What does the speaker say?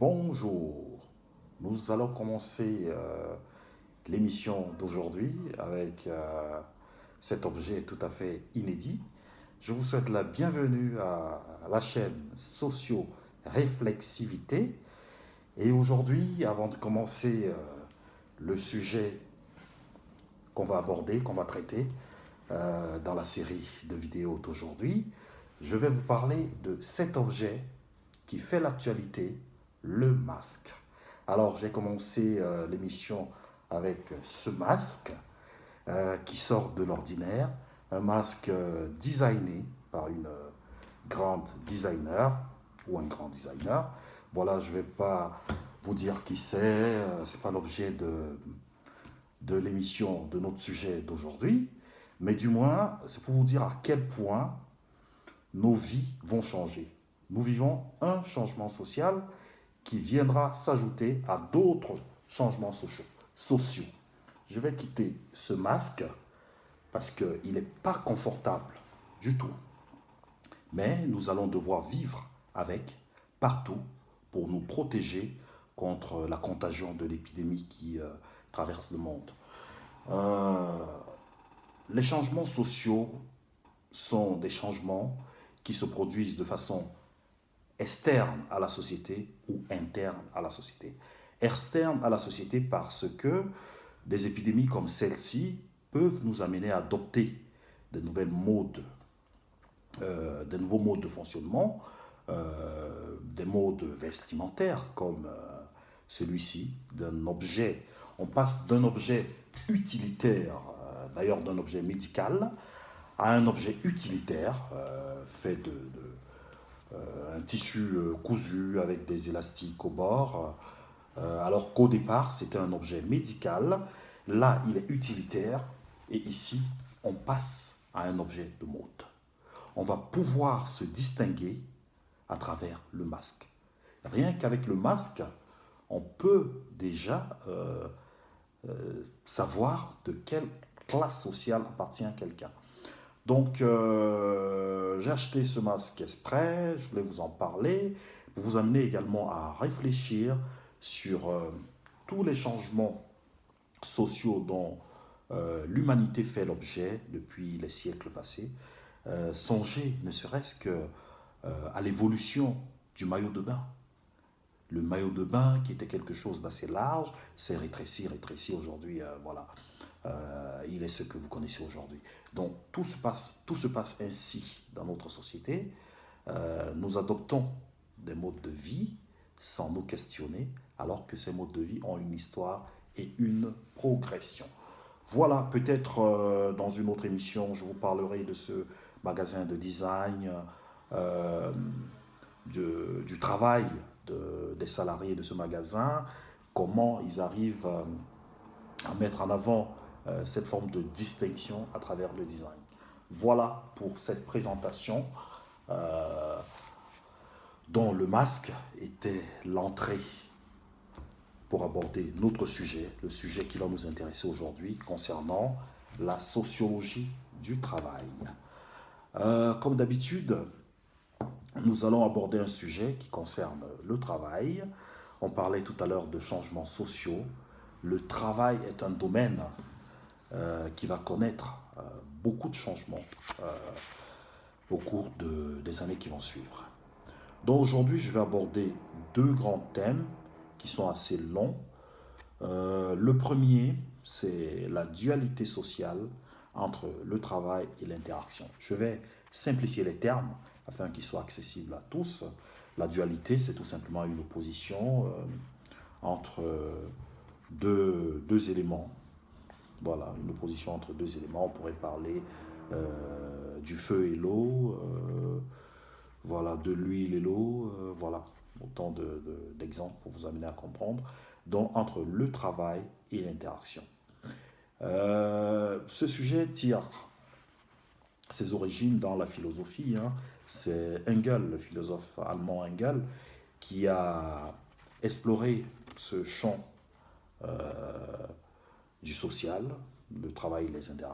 Bonjour, nous allons commencer l'émission d'aujourd'hui avec cet objet tout à fait inédit. Je vous souhaite la bienvenue à la chaîne Socio Réflexivité. Et aujourd'hui, avant de commencer le sujet qu'on va aborder, qu'on va traiter dans la série de vidéos d'aujourd'hui, je vais vous parler de cet objet qui fait l'actualité, le masque. Alors, j'ai commencé l'émission avec ce masque qui sort de l'ordinaire, un masque designé par une grande designer ou un grand designer. Voilà, je ne vais pas vous dire qui c'est pas l'objet de l'émission, de notre sujet d'aujourd'hui, mais du moins, c'est pour vous dire à quel point nos vies vont changer. Nous vivons un changement social qui viendra s'ajouter à d'autres changements sociaux. Je vais quitter ce masque parce qu'il n'est pas confortable du tout. Mais nous allons devoir vivre avec partout pour nous protéger contre la contagion de l'épidémie qui traverse le monde. Euh, les changements sociaux sont des changements qui se produisent de façon externe à la société ou interne à la société. Externe à la société parce que des épidémies comme celle-ci peuvent nous amener à adopter de des nouveaux modes de fonctionnement, des modes vestimentaires comme celui-ci, d'un objet. On passe d'un objet utilitaire, d'ailleurs d'un objet médical, à un objet utilitaire fait un tissu cousu avec des élastiques au bord, alors qu'au départ c'était un objet médical. Là, il est utilitaire et ici, on passe à un objet de mode. On va pouvoir se distinguer à travers le masque. Rien qu'avec le masque, on peut déjà savoir de quelle classe sociale appartient quelqu'un. Donc, j'ai acheté ce masque exprès, je voulais vous en parler, pour vous amener également à réfléchir sur tous les changements sociaux dont l'humanité fait l'objet depuis les siècles passés. Songez ne serait-ce que à l'évolution du maillot de bain. Le maillot de bain qui était quelque chose d'assez large, s'est rétréci aujourd'hui, voilà. Il est ce que vous connaissez aujourd'hui. Donc tout se passe ainsi dans notre société. Nous adoptons des modes de vie sans nous questionner, alors que ces modes de vie ont une histoire et une progression. Voilà, peut-être dans une autre émission, je vous parlerai de ce magasin de design, euh, du travail des salariés de ce magasin, comment ils arrivent à mettre en avant cette forme de distinction à travers le design. Voilà pour cette présentation dont le masque était l'entrée pour aborder notre sujet, le sujet qui va nous intéresser aujourd'hui concernant la sociologie du travail. Comme d'habitude, nous allons aborder un sujet qui concerne le travail. On parlait tout à l'heure de changements sociaux. Le travail est un domaine qui va connaître beaucoup de changements au cours des années qui vont suivre. Donc aujourd'hui, je vais aborder deux grands thèmes qui sont assez longs. Le premier, c'est la dualité sociale entre le travail et l'interaction. Je vais simplifier les termes afin qu'ils soient accessibles à tous. La dualité, c'est tout simplement une opposition entre deux éléments. Voilà, une opposition entre deux éléments. On pourrait parler du feu et l'eau, voilà, de l'huile et l'eau, voilà, autant d'exemples pour vous amener à comprendre. Donc, entre le travail et l'interaction. Ce sujet tire ses origines dans la philosophie. Hein. C'est Engels, le philosophe allemand Engels, qui a exploré ce champ du social, le travail et les interactions.